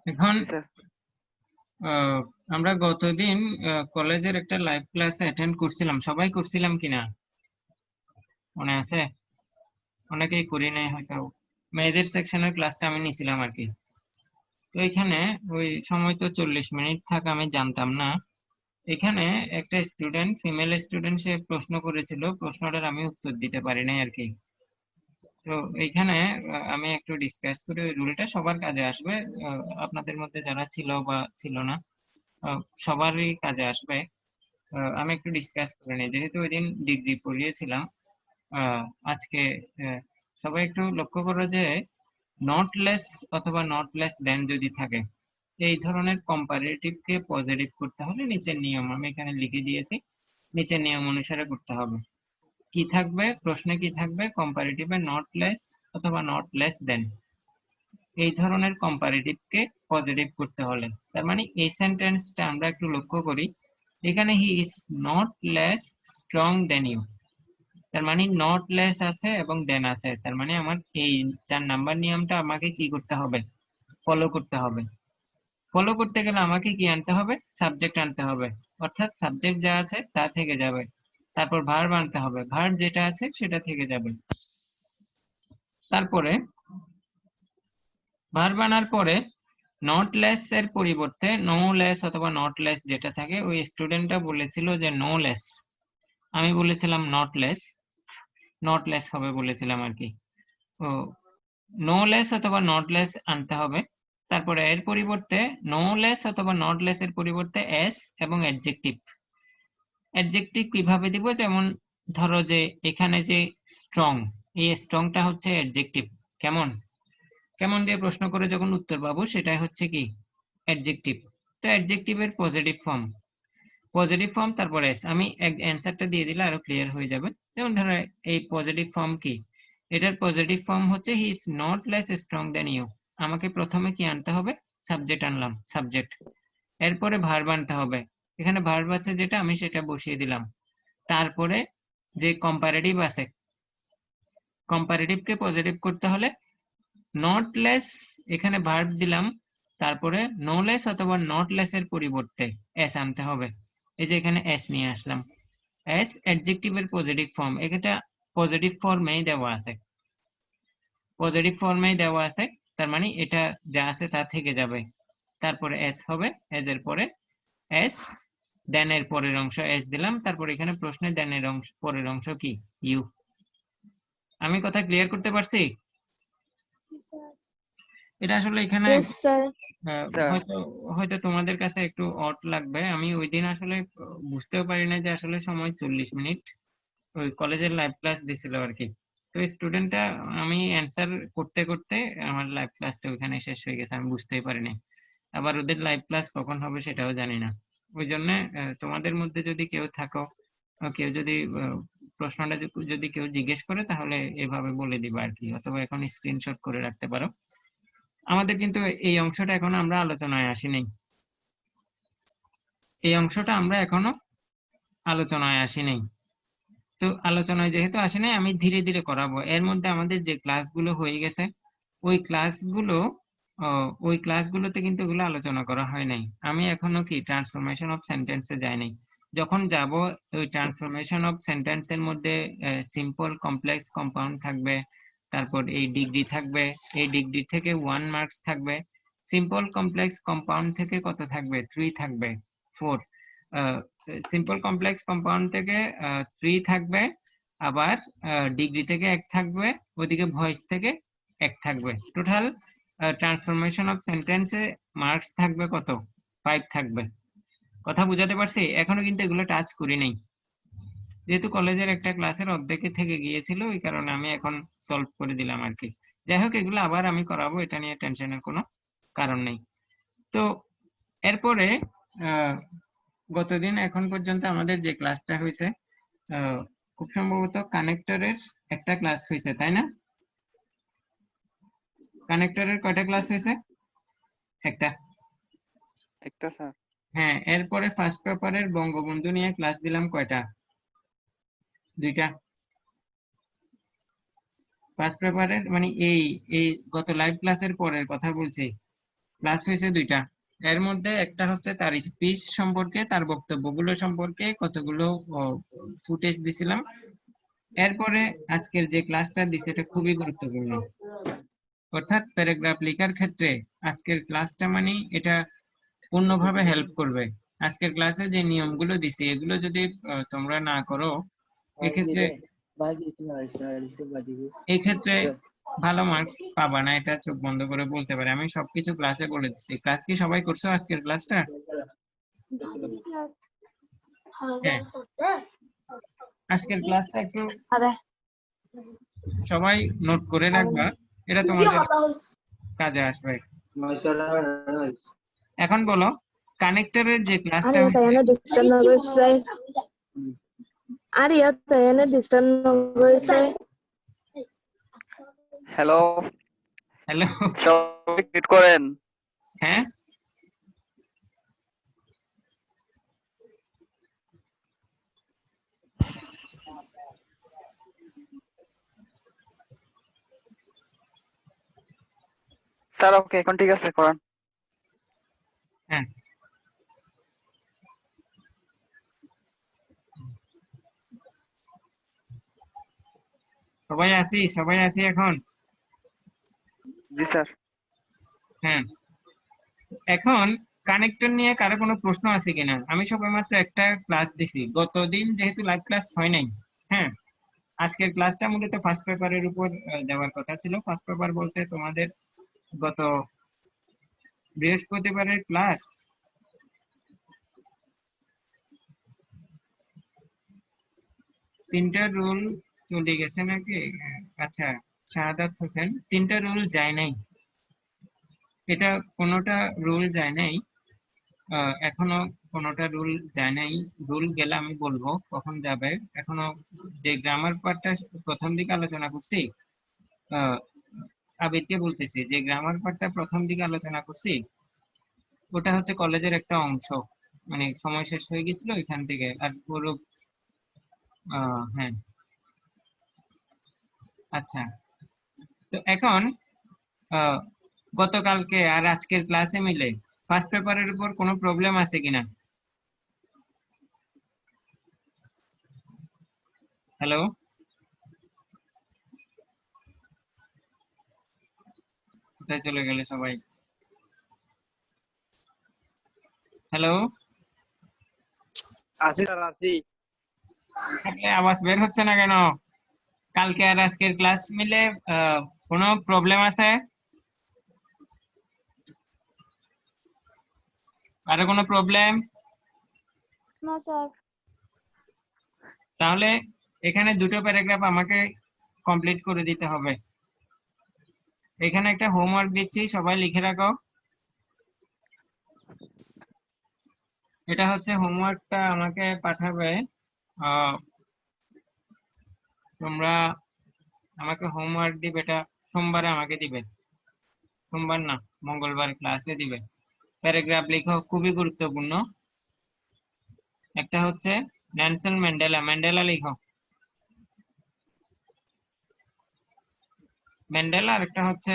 এখন জি স্যার। আমরা গতদিন কলেজের একটা লাইভ ক্লাস অ্যাটেন্ড করছিলাম, সবাই করছিলাম কিনা মনে আছে? অনেকেই করি নাই হয়তো। মেয়েদের সেকশনের ক্লাসটা আমি নিছিলাম আর কি। তো এখানে ওই সময় তো 40 মিনিট থাকা আমি জানতাম না। এখানে একটা স্টুডেন্ট, ফিমেল স্টুডেন্ট, সে প্রশ্ন করেছিল, প্রশ্নটার আমি উত্তর দিতে পারি নাই আর কি। তো এইখানে আমি একটু ডিসকাস করি, ওই রুলটা সবার কাজে আসবে। আপনাদের মধ্যে যারা ছিল বা ছিল না, সবারই কাজে আসবে। আমি একটু ডিসকাস করে নিই, যেহেতু ওই দিন ডিগ্রি পড়িয়েছিলাম। আহ, আজকে আহ, সবাই একটু লক্ষ্য করো যে নট লেস অথবা নট লেস দেন যদি থাকে, এই ধরনের কম্পারেটিভ কে পজিটিভ করতে হলে নিচের নিয়ম আমি এখানে লিখে দিয়েছি, নিচের নিয়ম অনুসারে করতে হবে। কি থাকবে প্রশ্নে, কি থাকবে? কম্পারেটিভে নট লেস অথবা নট লেস দেন, এই ধরনের কম্পারেটিভ কে পজিটিভ করতে হলে। তার মানে এই সেন্টেন্সটা আমরা একটু লক্ষ্য করি, এখানে he is not less strong than you. তার মানে নট লেস আছে এবং দেন আছে, তার মানে আমার এই 4 নাম্বার নিয়মটা আমাকে কি করতে হবে? ফলো করতে হবে। ফলো করতে গেলে আমাকে কি আনতে হবে? সাবজেক্ট আনতে হবে, অর্থাৎ সাবজেক্ট যা আছে তা থেকে যাবে। তারপর ভার্ব আনতে হবে, ভার্ব যেটা আছে সেটা থেকে যাবে। তারপরে ভার্ব আনার পরে নট লেস এর পরিবর্তে নো লেস অথবা নট লেস যেটা থাকে, ওই স্টুডেন্টটা বলেছিল যে নো লেস, আমি বলেছিলাম নট লেস, নট লেস হবে বলেছিলাম আর কি। ও, নো লেস অথবা নট লেস আনতে হবে। তারপরে এর পরিবর্তে নো লেস অথবা নট লেস এর পরিবর্তে এস এবং অ্যাডজেক্টিভ। অ্যাডজেক্টিভ কিভাবে দিব? যেমন ধরো যে এখানে যে স্ট্রং, এই স্ট্রংটা হচ্ছে অ্যাডজেক্টিভ। কেমন কেমন দিয়ে প্রশ্ন করে যখন উত্তর পাবো সেটাই হচ্ছে কি? অ্যাডজেক্টিভ। তো অ্যাডজেক্টিভের পজিটিভ ফর্ম, পজিটিভ ফর্ম তারপর এস। আমি অ্যান্সারটা দিয়ে দিলে আরো ক্লিয়ার হয়ে যাবে। যেমন ধরো এই পজিটিভ ফর্ম কি, এটার পজিটিভ ফর্ম হচ্ছে he is not less strong than you. আমাকে প্রথমে কি আনতে হবে? সাবজেক্ট আনলাম, সাবজেক্ট। এরপরে ভার্ব আনতে হবে, এখানে ভার্ব আছে যেটা, আমি সেটা বসিয়ে দিলাম। তারপরে যে কম্পারেটিভ আছে, কম্পারেটিভ কে পজিটিভ করতে হলে নট লেস, এখানে ভার্ব দিলাম, তারপরে নো লেস অথবা নট লেস এর পরিবর্তে এস আনতে হবে। এই যে এখানে এস নিয়ে আসলাম। এস অ্যাডজেক্টিভের পজিটিভ ফর্ম, এটা পজিটিভ ফর্মেই দেওয়া আছে, পজিটিভ ফর্মেই দেওয়া আছে। তার মানে এটা যা আছে তা থেকে যাবে। তারপরে এস হবে, এস এর পরে এস, দেন এর পরের অংশ এস দিলাম, তারপর এখানে প্রশ্নে দেন এর অংশ, পরের অংশ কি? ইউ। আমি কথা ক্লিয়ার করতে পারছি? এটা আসলে এখানে Yes, sir. স্যার। হয়তো হয়তো তোমাদের কাছে একটু অড লাগবে। আমি ওই দিন আসলে বুঝতেও পারি না যে আসলে সময় 40 মিনিট, ওই কলেজের লাইভ ক্লাস দিছিল আর কি। তো স্টুডেন্টটা, আমি অ্যান্সার করতে করতে আমার লাইভ ক্লাসটা ওইখানে শেষ হয়ে গেছে, আমি বুঝতেই পারিনি। আবার ওদের লাইভ ক্লাস কখন হবে সেটাও জানি না। ওই জন্য তোমাদের মধ্যে যদি কেউ থাকো, কেউ যদি প্রশ্নটা যদি কেউ জিজ্ঞেস করে তাহলে এভাবে বলে দিবা আর কি, অথবা এখন স্ক্রিনশট করে রাখতে পারো। আমাদের কিন্তু এই অংশটা এখনো আমরা আলোচনায় আসিনি, এই অংশটা আমরা এখনো আলোচনায় আসিনি। তো আলোচনায় যেহেতু আসে নাই, আমি ধীরে ধীরে করাবো। এর মধ্যে আমাদের যে ক্লাসগুলো হয়ে গেছে, ওই ক্লাসগুলো, ওই ক্লাসগুলোতে কিন্তু এগুলো আলোচনা করা হয় নাই। আমি এখনো কি ট্রান্সফরমেশন অফ সেন্টেন্সে যাই নাই। যখন যাব, ওই ট্রান্সফরমেশন অফ সেন্টেন্সের মধ্যে সিম্পল, কমপ্লেক্স, কম্পাউন্ড থাকবে, তারপর এই ডিগ্রি থাকবে, এই ডিগ্রি থেকে 1 মার্কস থাকবে। সিম্পল, কমপ্লেক্স, কম্পাউন্ড থেকে কত থাকবে? 3 থাকবে, 4। সিম্পল, কমপ্লেক্স, কম্পাউন্ড থেকে 3 থাকবে, আবার ডিগ্রি থেকে 1 থাকবে, ওদিকে ভয়েস থেকে 1 থাকবে। টোটাল ট্রান্সফরমেশন অফ সেন্টেন্সে মার্কস থাকবে কত? 5 থাকবে। কথা বুঝাতে পারছি? এখনো কিন্তু এগুলো টাচ করি নাই, যেহেতু কলেজের একটা ক্লাসের অর্ধেকে থেকে গিয়েছিল, ওই কারণে আমি এখন সলভ করে দিলাম আর কি। যাই হোক, এগুলো আবার আমি করাবো, এটা নিয়ে টেনশনের কোনো কারণ নেই। তো এরপরে আহ গতদিন এখন পর্যন্ত আমাদের যে ক্লাসটা হয়েছে, খুব সম্ভবত কানেক্টরের একটা ক্লাস হয়েছে, তাই না? কানেক্টরের কয়টা ক্লাস হয়েছে? একটা। একটা স্যার। হ্যাঁ, এরপরে ফার্স্ট পেপারের বঙ্গবন্ধু নিয়ে ক্লাস দিলাম কয়টা? 2টা। ফার্স্ট পেপারের মানে এই এই গত লাইভ ক্লাসের পরের কথা বলছি। ক্লাস হয়েছে দুইটা। এর মধ্যে একটা হচ্ছে তার স্পিচ সম্পর্কে, তার বক্তব্যগুলো সম্পর্কে কতগুলো ফুটেজ দিছিলাম। এরপরে আজকের যে ক্লাসটা দিছে এটা খুবই গুরুত্বপূর্ণ, অর্থাৎ প্যারাগ্রাফ লেখার ক্ষেত্রে আজকের ক্লাসটা মানে এটা পূর্ণভাবে হেল্প করবে। আজকের ক্লাসে যে নিয়মগুলো দিছি এগুলো যদি তোমরা না করো, এক্ষেত্রে এক্ষেত্রে ভালো মার্কস পাবা না, এটা চোখ বন্ধ করে বলতে পারে। আমি সবকিছু ক্লাসে বলে দিচ্ছি। ক্লাস কি সবাই করছো আজকের ক্লাসটা? হ্যাঁ, আজকের ক্লাসটা একটু সবাই নোট করে রাখবা, এটা তোমাদের কাজে আসবে। এখন বলো, কানেক্টরের যে ক্লাসটা Arya হয়েছে, Tayana disturb na hoise. Arya Tayana disturb na hoise. Hello, hello. সবাই মিট করেন। হ্যাঁ, স্যার ওকে, এখন ঠিক আছে, করান। হ্যাঁ, সবাই আছি এখন। জি স্যার। হ্যাঁ, এখন কানেক্টর নিয়ে কারো কোনো প্রশ্ন আছে কিনা? আমি সবেমাত্র একটা ক্লাস দিছি, গতদিন যেহেতু লাইভ ক্লাস হয় নাই। হ্যাঁ, আজকের ক্লাসটা মূলত ফার্স্ট পেপারের উপর দেওয়ার কথা ছিল। ফার্স্ট পেপার বলতে তোমাদের গত বৃহস্পতিবারের ক্লাস, তিনটা রুল চলে গেছে নাকি? আচ্ছা, শাহাদাত হোসেন, তিনটা রুল যায় নাই, এটা কোনোটা রুল যায় নাই। এখনো কোনোটা রুল যায় নাই। রুল গেলে আমি বলবো কখন যাবে। এখনো যে গ্রামার পার্টটা প্রথম দিকে আলোচনা করছি, আহ, আবিরকে বলতেছি যে গ্রামার পার্টটা প্রথম দিকে আলোচনা করছি, ওটা হচ্ছে কলেজের একটা অংশ, মানে সময় শেষ হয়ে গেছিল এখান থেকে। আর পুরো হ্যাঁ, আচ্ছা। তো এখন আহ, গতকালকে আর আজকের ক্লাসে মিলে ফার্স্ট পেপারের উপর কোনো প্রবলেম আছে কিনা? হ্যালো, কোথায় চলে গেলে সবাই? হ্যালো, আছি স্যার, আছি। আওয়াজ বের হচ্ছে না কেন? কালকে আর আজকের ক্লাস মিলে কোনো প্রবলেম আছে? আরো কোনো প্রবলেম? No sir. তাহলে এখানে দুটো প্যারাগ্রাফ আমাকে কমপ্লিট করে দিতে হবে। এখানে একটা হোমওয়ার্ক দিচ্ছি, সবাই লিখে রাখো। এটা হচ্ছে হোমওয়ার্কটা আমাকে পাঠাবে। আহ, তোমরা আমাকে হোমওয়ার্ক দিবে, এটা সোমবারে আমাকে দিবে। সোমবার না, মঙ্গলবার ক্লাসে দিবে। প্যারাগ্রাফ লিখো, খুবই গুরুত্বপূর্ণ। একটা হচ্ছে নেলসন ম্যান্ডেলা, ম্যান্ডেলা লিখো, ম্যান্ডেলা। আর একটা হচ্ছে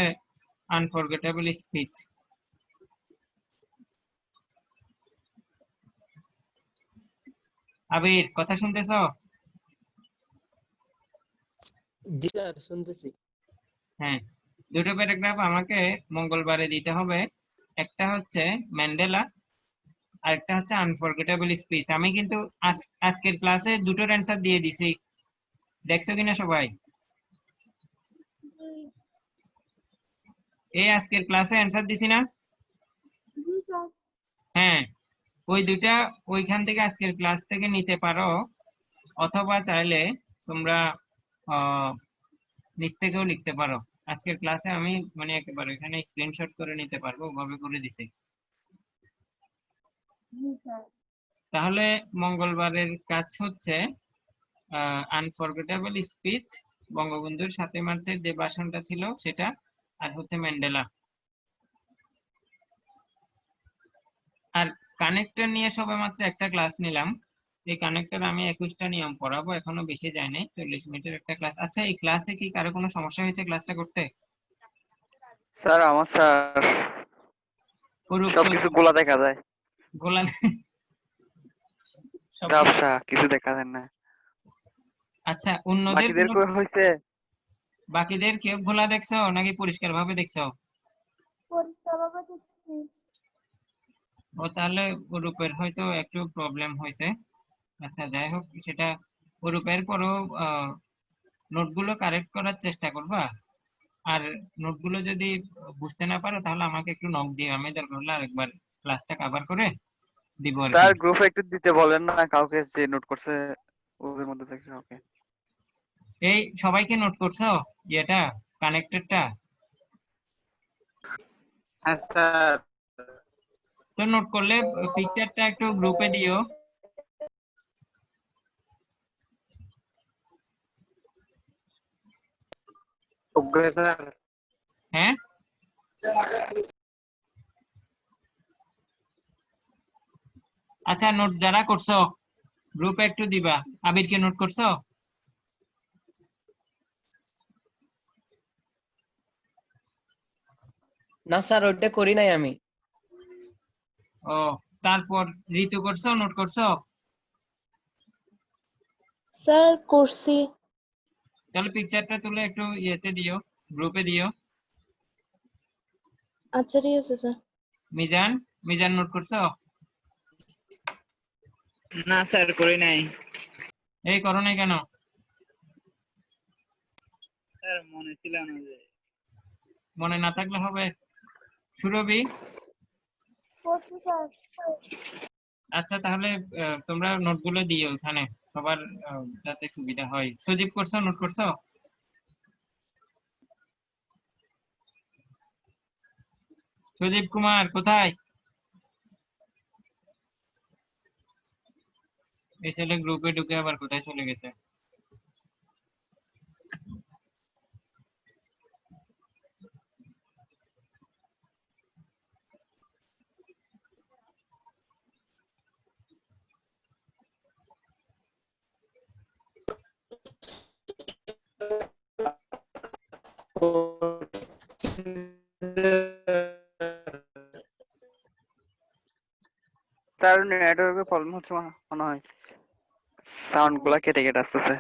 আনফরগেটেবল স্পিচ। আবির, কথা শুনতেছো? জি স্যার, শুনতেছি। হ্যাঁ, দুটো প্যারাগ্রাফ আমাকে মঙ্গলবারে দিতে হবে। একটা হচ্ছে ম্যান্ডেলা, আর একটা হচ্ছে আনফরগেটেবল স্পিচ। আমি কিন্তু আজকের ক্লাসে দুটোর অ্যান্সার দিয়ে দিছি, দেখছো কিনা সবাই? এই আজকের ক্লাসে অ্যান্সার দিছি না? হ্যাঁ, ওই দুইটা ওইখান থেকে আজকের ক্লাস থেকে নিতে পারো, অথবা চাইলে তোমরা আহ নিচ থেকেও লিখতে পারো। আজকের ক্লাসে আমি মানে একেবারে এখানে স্ক্রিনশট করে নিতে পারবো, ওভাবে করে দিছি। তাহলে মঙ্গলবারের কাজ হচ্ছে আনফরগেটেবল স্পিচ, বঙ্গবন্ধুর 7 মার্চের যে ভাষণটা ছিল সেটা, আর হচ্ছে ম্যান্ডেলা। আর কানেক্টর নিয়ে সবে মাত্র একটা ক্লাস নিলাম। এই কানেক্টর আমি 21টা নিয়ম পড়াবো, এখনো বেশি যায় নাই, 40 মিনিটের একটা ক্লাস। আচ্ছা, এই ক্লাসে কি কারো কোনো সমস্যা হয়েছে ক্লাসটা করতে? স্যার আমার স্যার পুরুষ সবকিছু গোলা দেখা যায়, গোলা সব ঝাপসা, কিছু দেখা যায় না। আচ্ছা অন্যদের বাকিদের কই হইছে? বাকিদের কেউ ঘোলা দেখছো নাকি পরিষ্কার ভাবে দেখছো? পরিষ্কারভাবে দেখছি। ও তাহলে রূপের হয়তো একটু প্রবলেম হয়েছে। আচ্ছা যাই হোক সেটা রূপের পরও নোটগুলো কারেক্ট করার চেষ্টা করবা। আর নোটগুলো যদি বুঝতে না পারো তাহলে আমাকে একটু নক দিও, আমি দরকার হলে আরেকবার ক্লাসটা কভার করে দিব আর কি। স্যার গ্রুপে একটু দিতে বলেন না কাউকে যে নোট করছে ওদের মধ্যে থেকে কাউকে। এই সবাইকে নোট করছো ইয়েটা, কানেক্টেডটা? হ্যাঁ স্যার। তো নোট করলে পিকচারটা একটু গ্রুপে দিও। Okay sir. হ্যাঁ আচ্ছা নোট যারা করছো গ্রুপে একটু দিবা। আবিরকে নোট করছো? না স্যার ওইটা করি নাই আমি। ও তারপর ঋতু করছো, নোট করছো? স্যার করছি। তাহলে পিকচারটা তুলে একটু ইয়েতে দিও, গ্রুপে দিও। আচ্ছা ঠিক আছে স্যার। মিজান, মিজান নোট করছো? না স্যার করি নাই। এই করো নাই কেন? স্যার মনে ছিল না যে। মনে না থাকলে হবে। সুরভি? করছি স্যার। আচ্ছা তাহলে তোমরা নোটগুলো দিও ওখানে সবার, যাতে সুবিধা হয়। সজীব করছো, নোট করছো? সজীব কুমার কোথায়? এই ছেলে গ্রুপে ঢুকে আবার কোথায় চলে গেছে? স্যার নেটওয়ার্কের প্রবলেম হচ্ছে মনে হয়, সাউন্ড গুলা কেটে কেটে আসতেছে।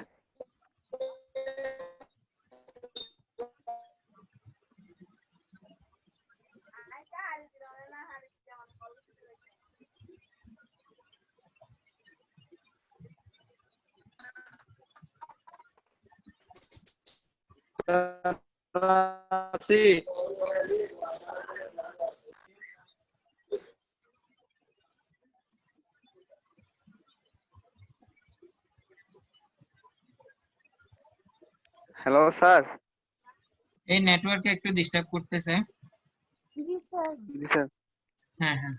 আছি। Hello sir. এই নেটওয়ার্কে একটু ডিস্টার্ব করতেছে। জি স্যার। জি স্যার। হ্যাঁ হ্যাঁ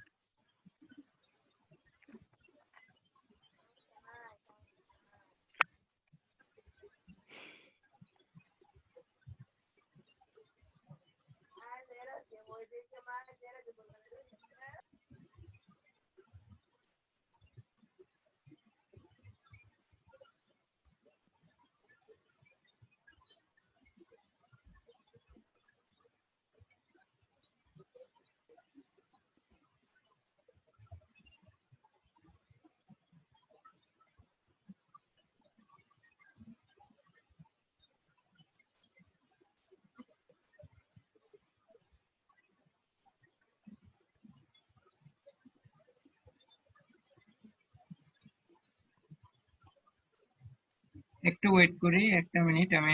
একটু ওয়েট করি, একটা মিনিট আমি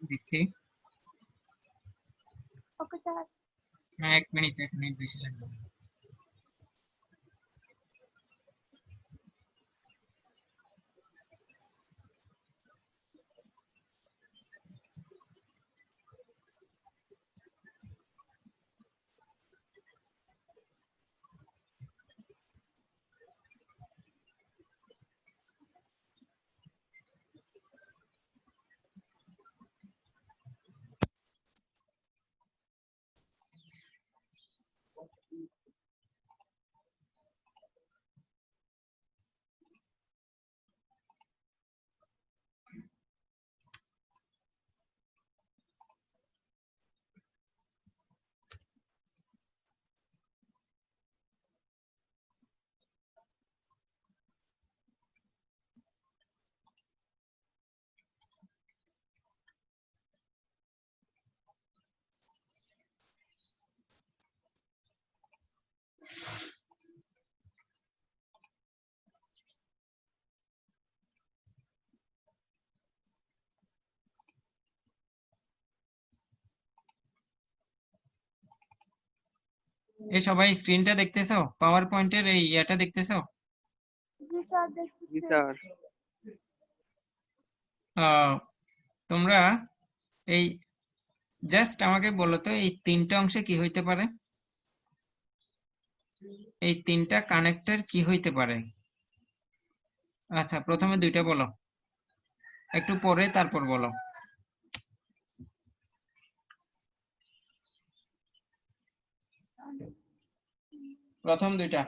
দিচ্ছি। Okay sir. হ্যাঁ এক মিনিট, এক মিনিট বেশি লাগবে না। এই সবাই স্ক্রিনটা দেখতেছো, পাওয়ার পয়েন্টের এই ইয়াটা দেখতেছো? জি স্যার জি দেখতেছি। স্যার। তোমরা এই জাস্ট আমাকে বলো তো এই তিনটা অংশে কি হইতে পারে? এই তিনটা কানেক্টর কি হইতে পারে? আচ্ছা, প্রথমে দুইটা বলো, একটু পরে তারপর বলো। প্রথম দুইটা।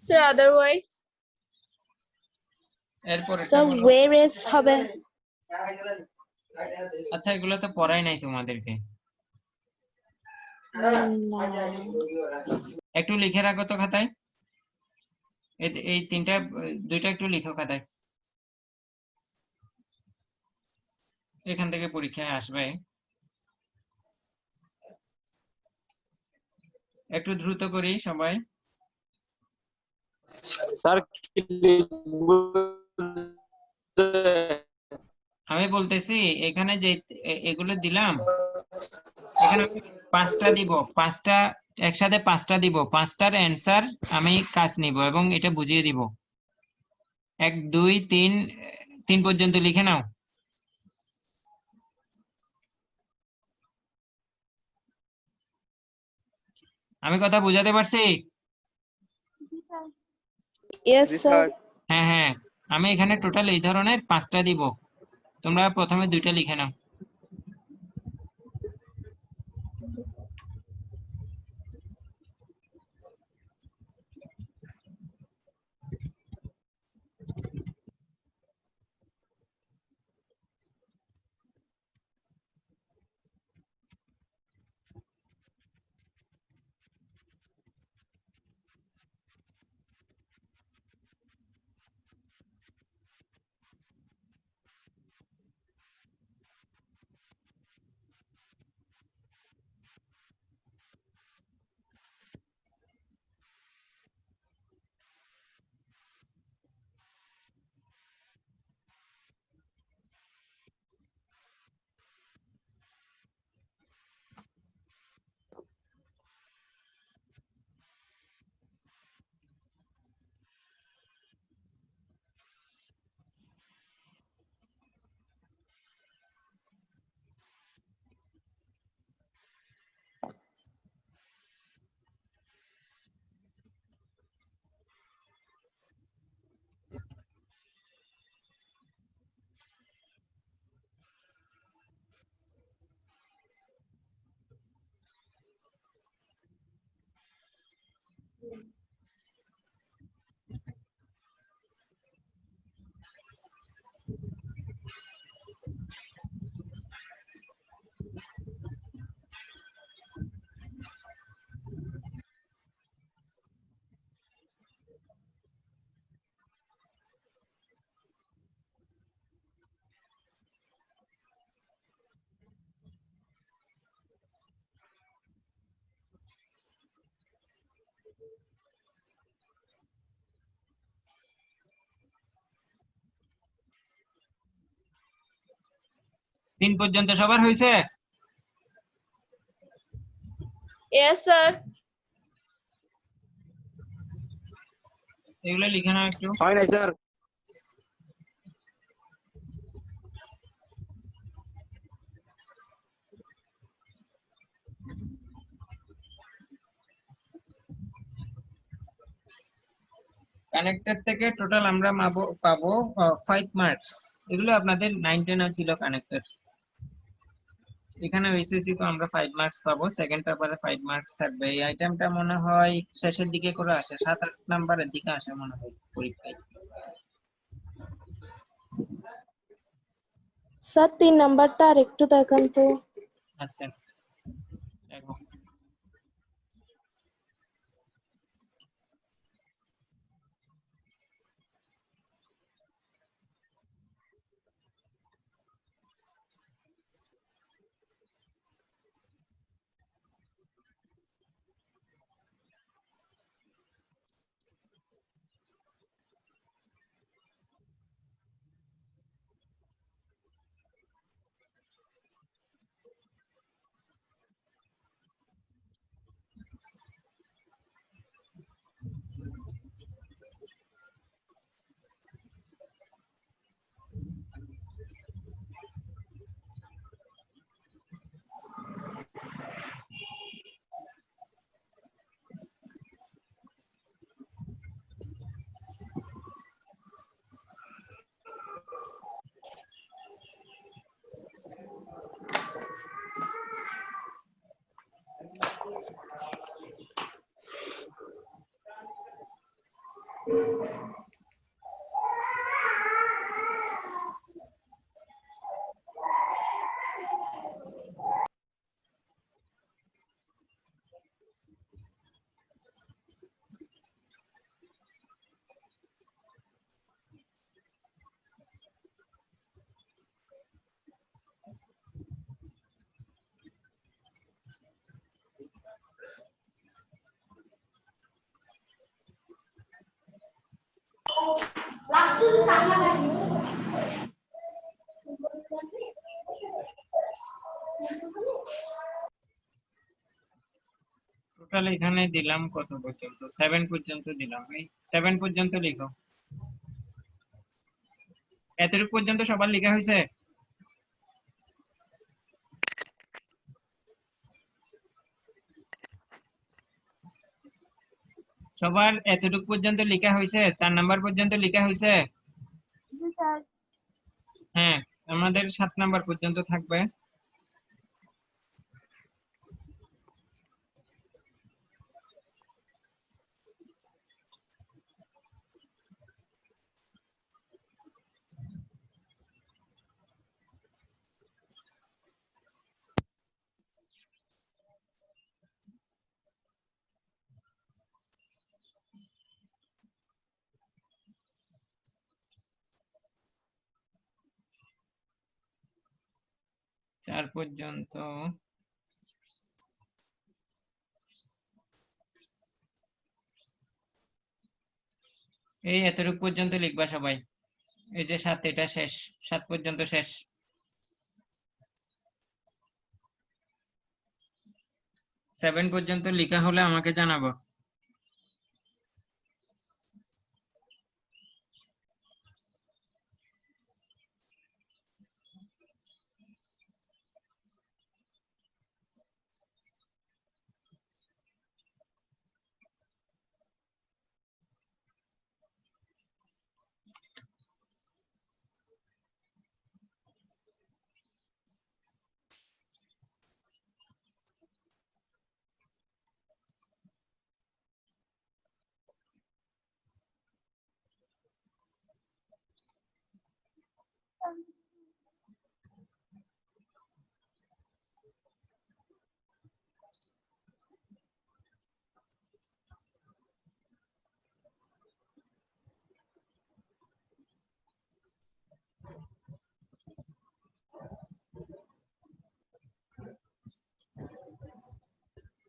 Sir otherwise. এরপরে স্যার বলো। ওয়েরেস হবে। আচ্ছা, এগুলো তো পড়াই নাই তোমাদেরকে। না। একটু লিখে রাখো তো খাতায়, এই তিনটা দুইটা একটু লিখো খাতায়, এখান থেকে পরীক্ষায় আসবে। একটু দ্রুত করি সবাই। স্যার আমি বলতেছি এখানে যে এগুলো দিলাম, এখানে আমি পাঁচটা দিব, পাঁচটা একসাথে পাঁচটা দিব, পাঁচটার অ্যান্সার আমি কাজ নিব এবং এটা বুঝিয়ে দিব। 1 2 3 3 পর্যন্ত লিখে নাও। আমি কথা বুঝাতে পারছি? জি স্যার। ইয়েস জি স্যার। স্যার। হ্যাঁ হ্যাঁ, আমি এখানে টোটাল এই ধরনের পাঁচটা দিব, তোমরা প্রথমে দুইটা লিখে নাও। তিন পর্যন্ত সবার হয়েছে? Yes sir. এগুলো লিখে নাও একটু। হয় নাই স্যার। কানেক্টর থেকে টোটাল আমরা পাবো 5 মার্কস। এগুলো আপনাদের 9 10 ছিল কানেক্টর। এখানে এইচএসসি তো আমরা 5 মার্কস পাবো, সেকেন্ড পেপারে 5 মার্কস থাকবে। এই আইটেমটা মনে হয় শেষের দিকে করে আসে, 7 8 নাম্বারের দিকে আসে মনে হয় পরীক্ষায়। স্যার 3 নাম্বারটা আর একটু দেখান তো। আচ্ছা, দেখো। টোটাল এখানে দিলাম কত পর্যন্ত? 7 পর্যন্ত দিলাম। এই 7 পর্যন্ত লিখো। এতটুকু পর্যন্ত সবার লেখা হয়েছে? সবার এতটুকু পর্যন্ত লেখা হয়েছে? 4 নাম্বার পর্যন্ত লেখা হয়েছে? জি স্যার। হ্যাঁ, আমাদের 7 নাম্বার পর্যন্ত থাকবে। চার পর্যন্ত এই এতটুকু পর্যন্ত লিখবা সবাই। এই যে 7, এটা শেষ। 7 পর্যন্ত শেষ। 7 পর্যন্ত লেখা হলে আমাকে জানাবো।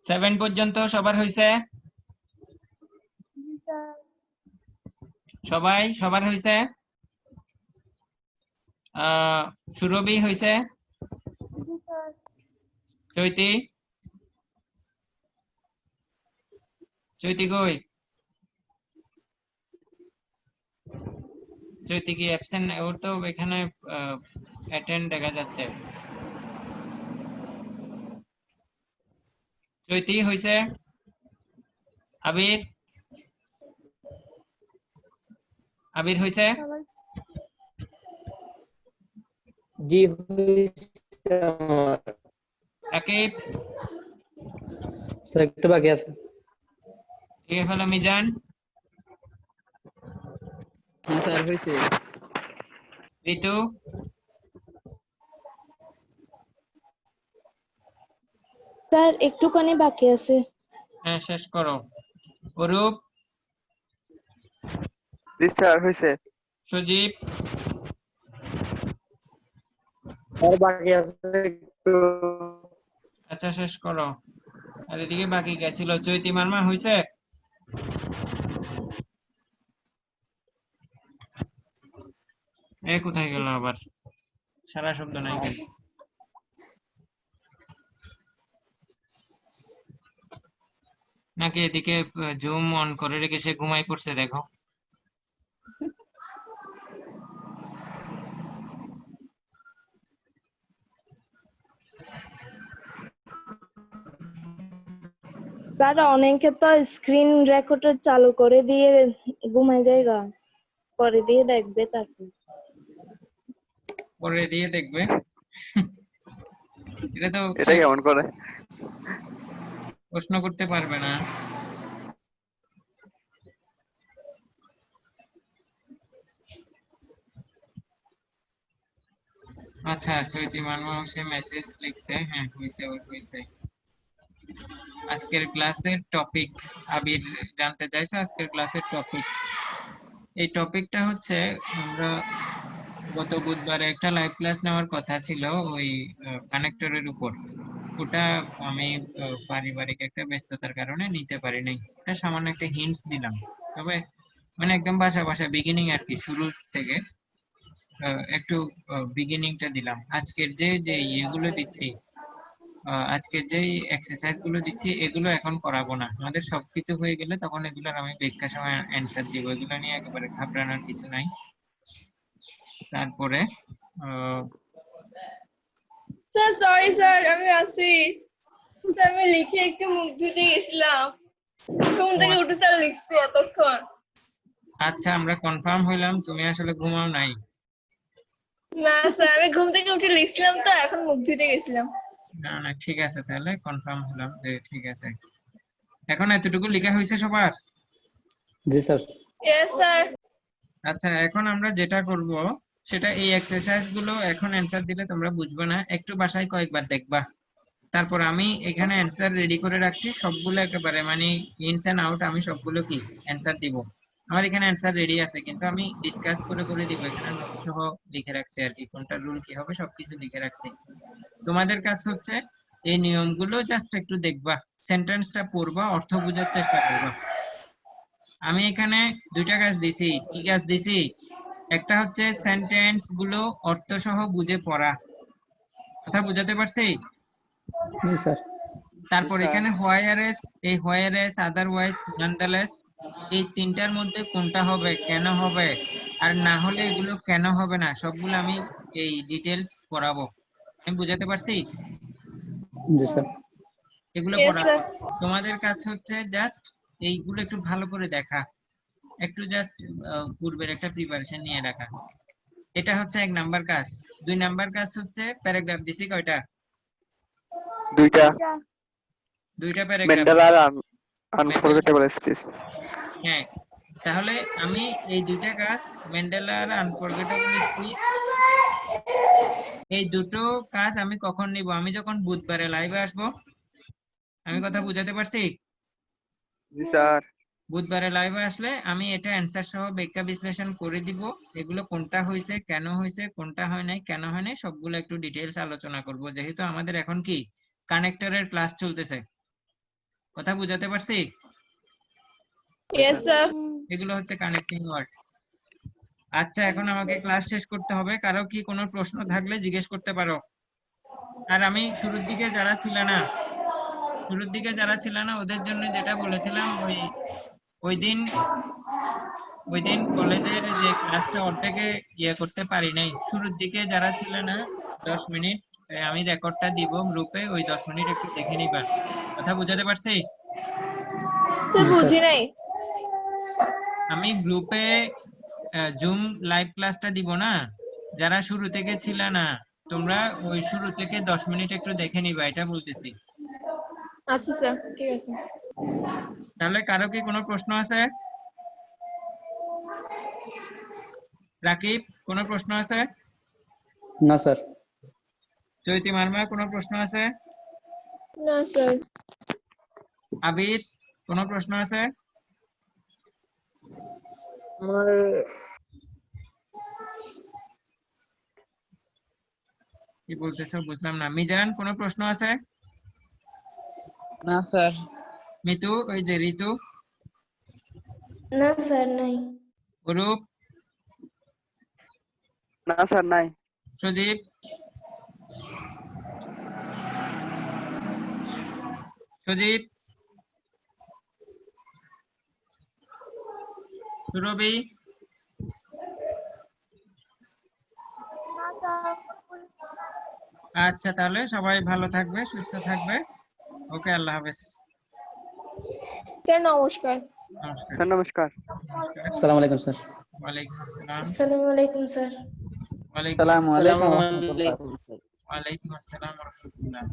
সেভেন পর্যন্ত সবার হয়েছে? জি স্যার। সবার হয়েছে? সুরভি হয়েছে? জি স্যার। চৈতি? চৈতি কই? চৈতি কি অ্যাবসেন্ট? ওর তো এখানে অ্যাটেন্ড দেখা যাচ্ছে। চৈতি হয়েছে? আবির? আবির হয়েছে? জি হইছে আমার। আকিব? স্যার একটু বাকি আছে। ঠিক হলো। মিজান? হ্যাঁ স্যার হয়েছে। ঋতু? স্যার একটুখানি বাকি আছে। হ্যাঁ, শেষ করো। অরূপ? জি স্যার হয়েছে। সজীব? আর বাকি আছে একটু। আচ্ছা, শেষ করো। আর এদিকে বাকি গেছিল চৈতি মারমা হয়েছে? এ কোথায় গেল আবার? সারা শব্দ নাই কেন? নাকি এদিকে জুম অন করে রেখে সে ঘুমাই পড়ছে? দেখো। স্যার অনেকে তো স্ক্রিন রেকর্ডার চালু করে দিয়ে ঘুমাই যায়গা, পরে দিয়ে দেখবে তারপর। পরে দিয়ে দেখবে। এটা তো এটা কেমন করে? প্রশ্ন করতে পারবে না। আচ্ছা, চৈতি মানবা সে মেসেজ লিখছে, হ্যাঁ হয়েছে। আজকের ক্লাসের টপিক, আবির জানতে চাইছো আজকের ক্লাসের টপিক? এই টপিকটা হচ্ছে, আমরা গত বুধবারে একটা লাইভ ক্লাস নেওয়ার কথা ছিল ওই কানেক্টরের উপর। ওটা আমি পারিবারিক একটা ব্যস্ততার কারণে নিতে পারি নাই। এটা সামান্য একটা হিন্টস দিলাম, তবে মানে একদম বাসা বিগিনিং আর কি, শুরু থেকে একটু বিগিনিংটা দিলাম। আজকের যে ইয়েগুলো দিচ্ছি, আজকের যে এক্সারসাইজ গুলো দিচ্ছি, এগুলো এখন করাবো না। আমাদের সবকিছু হয়ে গেলে তখন এগুলোর আমি পরীক্ষার সময় অ্যান্সার দিব। এগুলো নিয়ে একেবারে ঘাবড়ানোর কিছু নাই। তারপরে স্যার সরি স্যার, আমি আসি স্যার। আমি লিখে একটু মুখ ধুতে গেছিলাম, ঘুম থেকে উঠে স্যার লিখছি এতক্ষণ। আচ্ছা, আমরা কনফার্ম হইলাম তুমি আসলে ঘুমাও নাই। না স্যার, আমি ঘুম থেকে উঠে লিখছিলাম তো, এখন মুখ ধুতে গেছিলাম। না ঠিক আছে, তাহলে কনফার্ম হলাম যে ঠিক আছে। এখন এতটুকু লেখা হয়েছে সবার? জি স্যার। Yes sir. আচ্ছা, এখন আমরা যেটা করব সেটা, এই এক্সারসাইজ গুলো এখন অ্যান্সার দিলে তোমরা বুঝবে না, একটু বাসায় কয়েকবার দেখবা। তারপর আমি এখানে অ্যান্সার রেডি করে রাখছি সবগুলো, একেবারে মানে ইনস এন্ড আউট আমি সবগুলো কি অ্যান্সার দিব। আমার এখানে অ্যান্সার রেডি আছে, কিন্তু আমি ডিসকাস করে দিব। এখানে নোট সহ লিখে রাখছি আর কি, কোনটা রুল কি হবে সবকিছু লিখে রাখছি। তোমাদের কাজ হচ্ছে এই নিয়মগুলো জাস্ট একটু দেখবা, সেন্টেন্সটা পড়বা, অর্থ বোঝার চেষ্টা করবা। আমি এখানে দুইটা কাজ দিছি। কি কাজ দিছি? একটা হচ্ছে সেন্টেন্স গুলো অর্থ সহ বুঝে পড়া। কথা বুঝাতে পারছি? জি স্যার। তারপর স্যার। এখানে হোয়ারএস, এই হোয়ারএস, আদারওয়াইজ, ননদালেস, এই তিনটার মধ্যে কোনটা হবে, কেন হবে, আর না হলে এগুলো কেন হবে না, সবগুলো আমি এই ডিটেলস পড়াবো। আমি বুঝাতে পারছি? জি স্যার। এগুলো ইয়েস পড়াবো। স্যার। তোমাদের কাজ হচ্ছে জাস্ট এইগুলো একটু ভালো করে দেখা, একটু জাস্ট পূর্বের একটা প্রিপারেশন নিয়ে রাখা। এটা হচ্ছে 1 নাম্বার কাজ। 2 নাম্বার কাজ হচ্ছে প্যারাগ্রাফ দিছি কয়টা? দুইটা। দুইটা প্যারাগ্রাফ। মেন্ডেলার unforgettable speech. হ্যাঁ, তাহলে আমি এই দুইটা কাজ, ম্যান্ডেলার আনফরগেটেবল স্পিচ, এই দুটো কাজ আমি কখন নিব? আমি যখন বুধবারে লাইভে আসবো। আমি কথা বুঝাতে পারছি? জি স্যার। বুধবারে লাইভে আসলে আমি এটা অ্যান্সার সহ ব্যাখ্যা বিশ্লেষণ করে দিব। এগুলো কোনটা হয়েছে, কেন হয়েছে, কোনটা হয় নাই, কেন হয় নাই, সবগুলো একটু ডিটেইলস আলোচনা করব, যেহেতু আমাদের এখন কি কানেক্টরের ক্লাস চলতেছে। কথা বুঝাতে পারছি? Yes sir. এগুলো হচ্ছে কানেক্টিং ওয়ার্ড। আচ্ছা, এখন আমাকে ক্লাস শেষ করতে হবে। কারো কি কোনো প্রশ্ন থাকলে জিজ্ঞেস করতে পারো। আর আমি শুরুর দিকে যারা ছিল না ওদের জন্য যেটা বলেছিলাম, ওই দিন কলেজের যে ক্লাসটা অর্ধেকে ইয়ে করতে পারি নাই। শুরুর দিকে যারা ছিল না 10 মিনিট, আমি রেকর্ডটা দিব গ্রুপে, ওই 10 মিনিট একটু দেখে নিবা। কথা বুঝাতে পারছি? স্যার বুঝি নাই। আমি গ্রুপে জুম লাইভ ক্লাসটা দিব না, যারা শুরু থেকে ছিল না তোমরা ওই শুরু থেকে 10 মিনিট একটু দেখে নিবা, এটা বলতেছি। আচ্ছা স্যার, ঠিক আছে। তাহলে কারো কি কোনো প্রশ্ন আছে? রাকিব, কোনো প্রশ্ন আছে? না স্যার। চৈতি মার্মা, কোনো প্রশ্ন আছে? না স্যার। আবির, কোনো প্রশ্ন আছে? আমার কি বলতেছো বুঝলাম না। মিজান, কোনো প্রশ্ন আছে? না স্যার। মিতু, ওই যে ঋতু, না স্যার নাই। অরূপ, না স্যার নাই। সুদীপ, সুদীপ, সুরভি, আচ্ছা তাহলে সবাই ভালো থাকবে, সুস্থ থাকবে। ওকে, আল্লাহ হাফেজ। স্যার নমস্কার। নমস্কার। স্যার নমস্কার। নমস্কার। আসসালামু আলাইকুম স্যার। ওয়ালাইকুম আসসালাম। আসসালামু আলাইকুম স্যার। ওয়ালাইকুম আসসালামু আসসালাম। আলাইকুম ওয়া রাহমাতুল্লাহ। ওয়ালাইকুম আসসালাম ওয়া রাহমাতুল্লাহ।